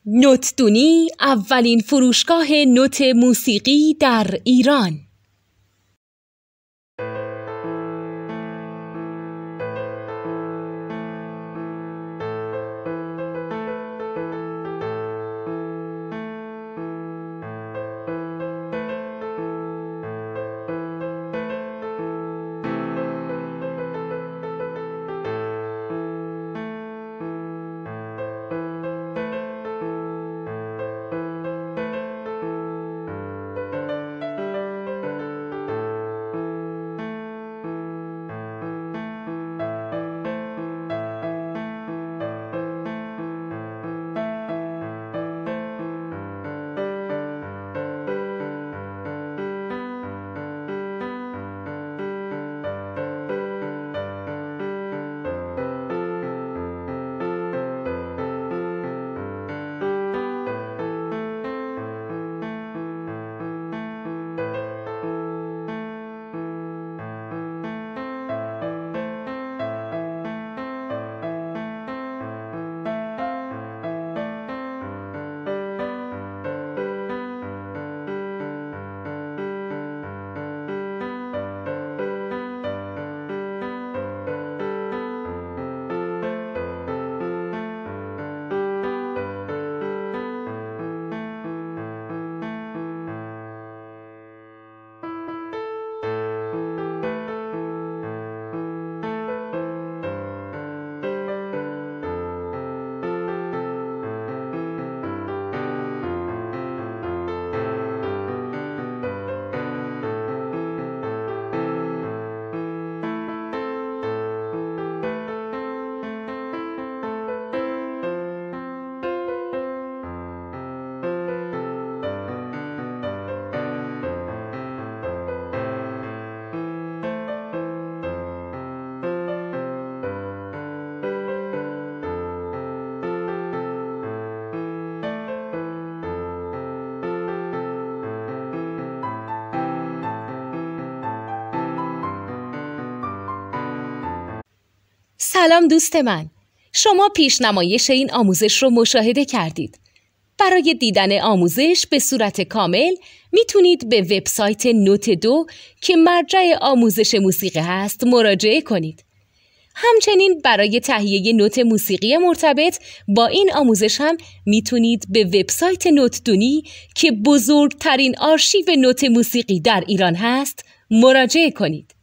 نوتدونی اولین فروشگاه نوت موسیقی در ایران. سلام دوست من، شما پیشنمایش این آموزش رو مشاهده کردید. برای دیدن آموزش به صورت کامل میتونید به وبسایت نوت 2 که مرجع آموزش موسیقی هست مراجعه کنید. همچنین برای تهیه نوت موسیقی مرتبط با این آموزش هم میتونید به وبسایت نوتدونی که بزرگترین آرشیو نوت موسیقی در ایران هست مراجعه کنید.